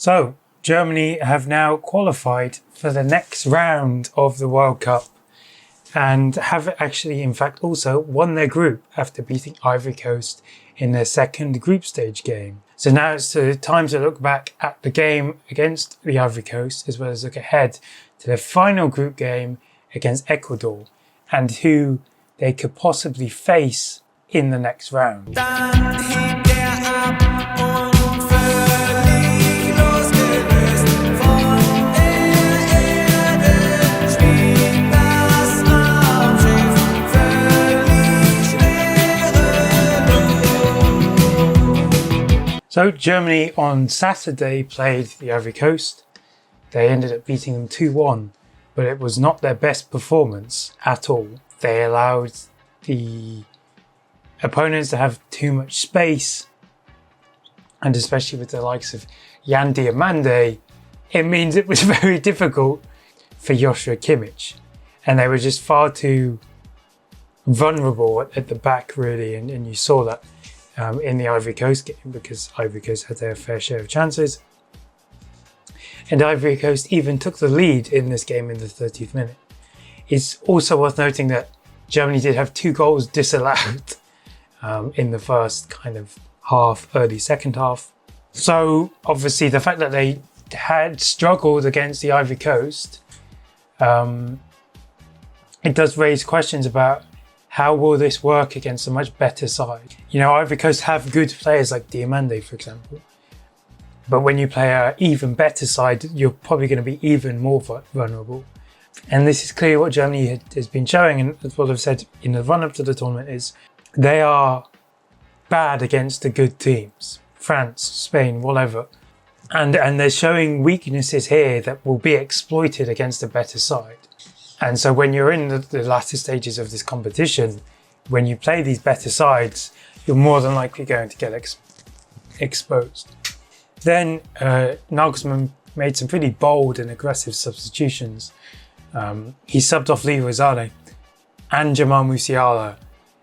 So, Germany have now qualified for the next round of the World Cup and have actually, in fact, also won their group after beating Ivory Coast in their second group stage game. So now it's time to look back at the game against the Ivory Coast, as well as look ahead to their final group game against Ecuador and who they could possibly face in the next round. So Germany on Saturday played the Ivory Coast. They ended up beating them 2-1, but it was not their best performance at all. They allowed the opponents to have too much space, and especially with the likes of Jan Diamande, it means it was very difficult for Joshua Kimmich. And they were just far too vulnerable at the back, really, and you saw that in the Ivory Coast game, because Ivory Coast had their fair share of chances. And Ivory Coast even took the lead in this game in the 30th minute. It's also worth noting that Germany did have 2 goals disallowed in the first kind of half, early second half. So obviously the fact that they had struggled against the Ivory Coast, it does raise questions about how will this work against a much better side? You know, Ivory Coast have good players like Diamande, for example. But when you play an even better side, you're probably going to be even more vulnerable. And this is clearly what Germany has been showing, and what I've said in the run-up to the tournament is they are bad against the good teams. France, Spain, whatever. And they're showing weaknesses here that will be exploited against a better side. And so when you're in the latter stages of this competition, when you play these better sides, you're more than likely going to get exposed. Then Nagelsmann made some pretty bold and aggressive substitutions. He subbed off Leroy Sané and Jamal Musiala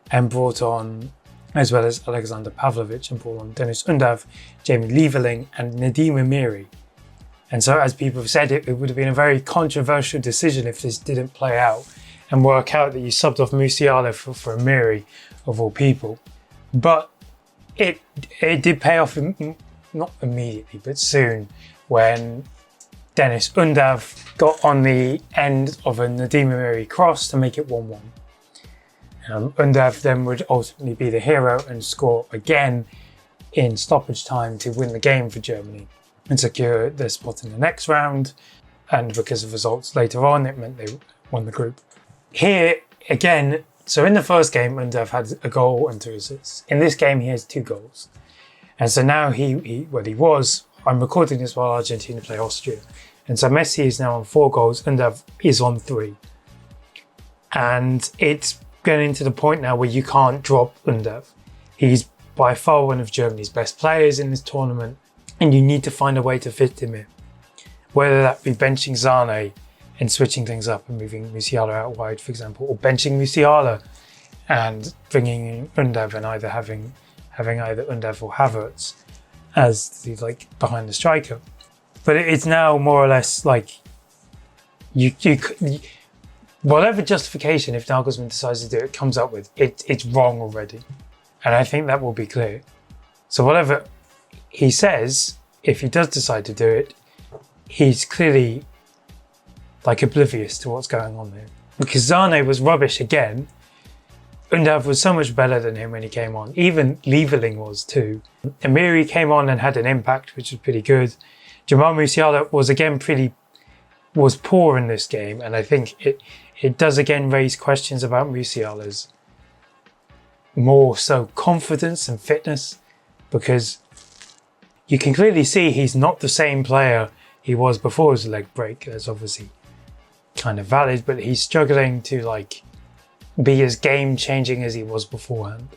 and brought on, as well as Alexander Pavlovic, and brought on Dennis Undav, Jamie Lieberling and Nadim Amiri. And so, as people have said, it would have been a very controversial decision if this didn't play out and work out that you subbed off Musiala for Amiri, of all people. But it did pay off, not immediately, but soon, when Dennis Undav got on the end of a Nadim Amiri cross to make it 1-1. Undav then would ultimately be the hero and score again in stoppage time to win the game for Germany and secure their spot in the next round. And because of results later on, it meant they won the group. Here, again, so in the first game, Undav had a goal and 2 assists. In this game, he has 2 goals. And so now I'm recording this while Argentina play Austria. And so Messi is now on 4 goals, Undav is on 3. And it's getting to the point now where you can't drop Undav. He's by far one of Germany's best players in this tournament, and you need to find a way to fit him in. Whether that be benching Sané and switching things up and moving Musiala out wide, for example, or benching Musiala and bringing in Undav and either having either Undav or Havertz as the behind the striker. But it's now more or less like you whatever justification, if Nagelsmann decides to do it, comes up with, it's wrong already. And I think that will be clear. So whatever he says, if he does decide to do it, he's clearly oblivious to what's going on there. Because Sané was rubbish again. Undav was so much better than him when he came on. Even Lieberling was too. Amiri came on and had an impact, which was pretty good. Jamal Musiala was poor in this game, and I think it does again raise questions about Musiala's more so confidence and fitness, because you can clearly see he's not the same player he was before his leg break. That's obviously kind of valid, but he's struggling to be as game changing as he was beforehand.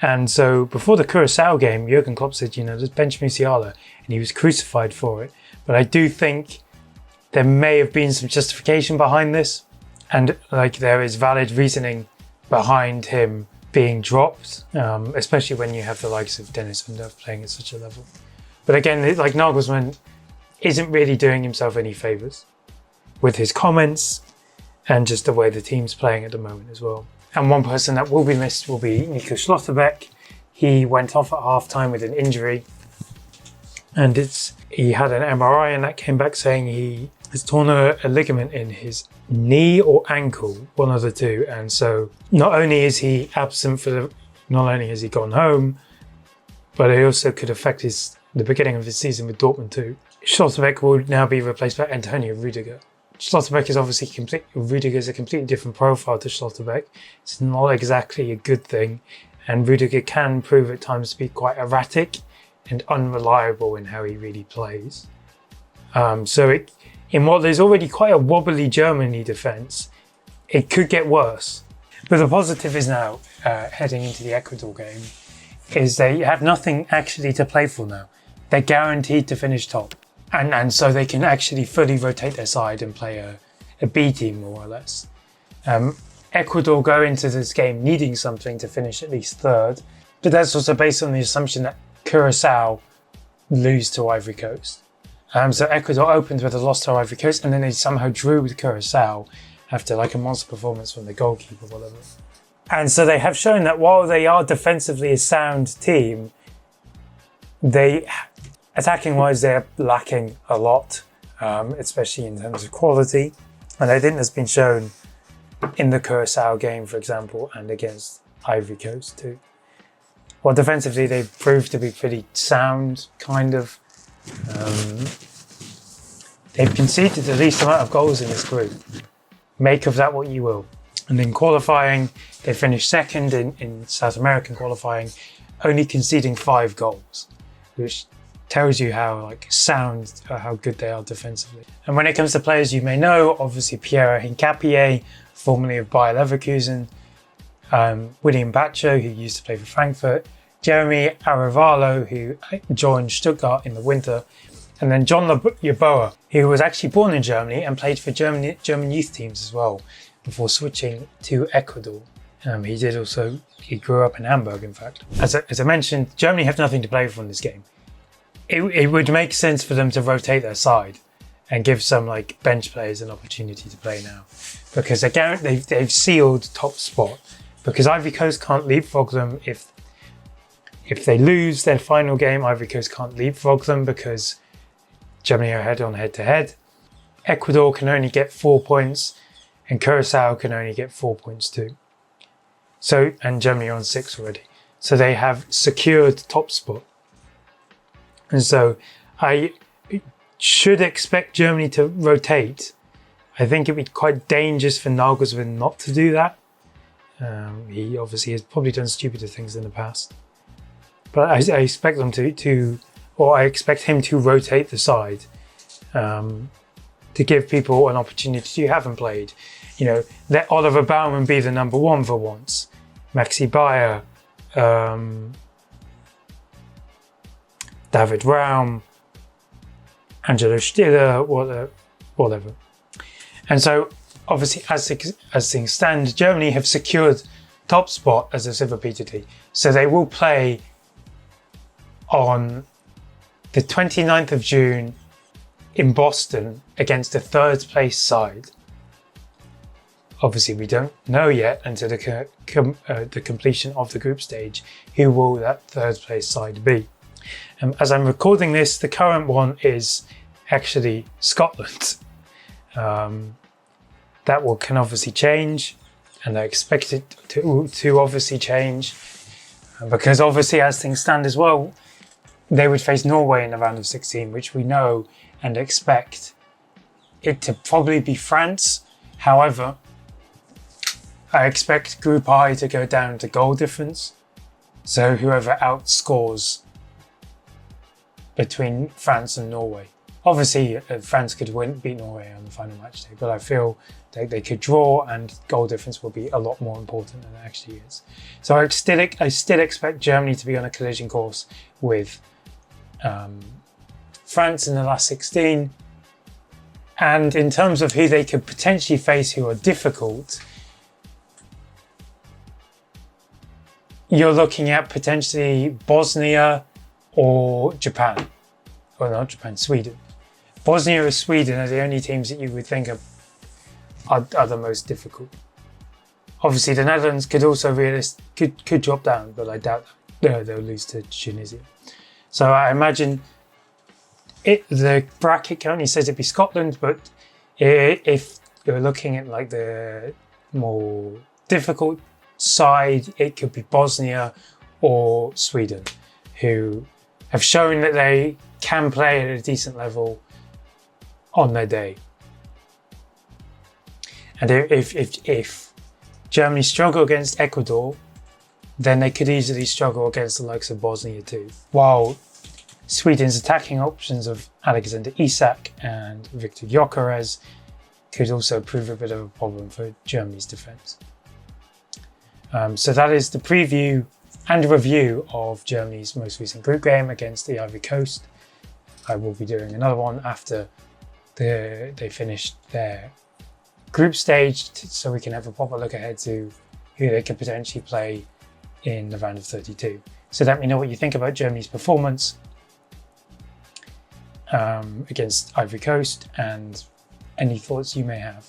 And so before the Curacao game, Jurgen Klopp said, just bench Musiala, and he was crucified for it. But I do think there may have been some justification behind this, and there is valid reasoning behind him being dropped, especially when you have the likes of Dennis Undav playing at such a level. But again, Nagelsmann isn't really doing himself any favours with his comments and just the way the team's playing at the moment as well. And one person that will be missed will be Nico Schlotterbeck. He went off at half-time with an injury, and he had an MRI, and that came back saying he has torn a ligament in his knee or ankle, one of the two. And so not only is he absent not only has he gone home, but it also could affect the beginning of his season with Dortmund too. Schlotterbeck will now be replaced by Antonio Rudiger. Schlotterbeck is obviously Rudiger is a completely different profile to Schlotterbeck. It's not exactly a good thing, and Rudiger can prove at times to be quite erratic and unreliable in how he really plays. In what is already quite a wobbly Germany defence, it could get worse. But the positive is now, heading into the Ecuador game, is they have nothing actually to play for now. They're guaranteed to finish top. And so they can actually fully rotate their side and play a B team, more or less. Ecuador go into this game needing something to finish at least third, but that's also based on the assumption that Curacao lose to Ivory Coast. So Ecuador opened with a loss to Ivory Coast, and then they somehow drew with Curacao after like a monster performance from the goalkeeper or whatever. And so they have shown that while they are defensively a sound team, attacking wise, they're lacking a lot, especially in terms of quality. And I think that's been shown in the Curacao game, for example, and against Ivory Coast too. Well, defensively, they've proved to be pretty sound, kind of. They've conceded the least amount of goals in this group. Make of that what you will. And in qualifying, they finished second in South American qualifying, only conceding 5 goals, which tells you how sound, how good they are defensively. And when it comes to players you may know, obviously Pierre Hincapié, formerly of Bayer Leverkusen, William Bacho, who used to play for Frankfurt, Jeremy Arevalo, who joined Stuttgart in the winter, and then John Yeboah, who was actually born in Germany and played for German youth teams as well before switching to Ecuador. He grew up in Hamburg, in fact. As I mentioned, Germany have nothing to play for in this game. It would make sense for them to rotate their side and give some bench players an opportunity to play now, because they've sealed top spot. Because Ivory Coast can't leapfrog them if they lose their final game. Ivory Coast can't leapfrog them because Germany are head-to-head. Ecuador can only get 4 points, and Curacao can only get 4 points too. And Germany are on 6 already. So they have secured top spot. And so I should expect Germany to rotate. I think it'd be quite dangerous for Nagelsmann not to do that. He obviously has probably done stupider things in the past. But I expect them I expect him to rotate the side to give people an opportunity who haven't played. Let Oliver Baumann be the number 1 for once. Maxi Bayer, David Raum, Angelo Stiller, whatever. And so, obviously, as things stand, Germany have secured top spot, as I said repeatedly. So they will play on the 29th of June in Boston against the 3rd place side. Obviously, we don't know yet until the completion of the group stage who will that 3rd place side be. As I'm recording this, the current one is actually Scotland. That can obviously change, and I expect it to obviously change, because obviously as things stand as well, they would face Norway in the round of 16, which we know and expect it to probably be France. However, I expect Group I to go down to goal difference. So whoever outscores between France and Norway. Obviously, France could beat Norway on the final match day, but I feel they could draw, and goal difference will be a lot more important than it actually is. So I still expect Germany to be on a collision course with France in the last 16. And in terms of who they could potentially face who are difficult, you're looking at potentially Bosnia or Japan. Or not Japan, Sweden. Bosnia or Sweden are the only teams that you would think are the most difficult. Obviously, the Netherlands could also could drop down, but I doubt that. They'll lose to Tunisia. So I imagine the bracket currently says it'd be Scotland, but if you're looking at like the more difficult side, it could be Bosnia or Sweden, who have shown that they can play at a decent level on their day. And if Germany struggle against Ecuador, then they could easily struggle against the likes of Bosnia too. While Sweden's attacking options of Alexander Isak and Viktor Gyökeres could also prove a bit of a problem for Germany's defence. So that is the preview and review of Germany's most recent group game against the Ivory Coast. I will be doing another one after they finished their group stage, so we can have a proper look ahead to who they could potentially play in the round of 32. So let me know what you think about Germany's performance against Ivory Coast and any thoughts you may have.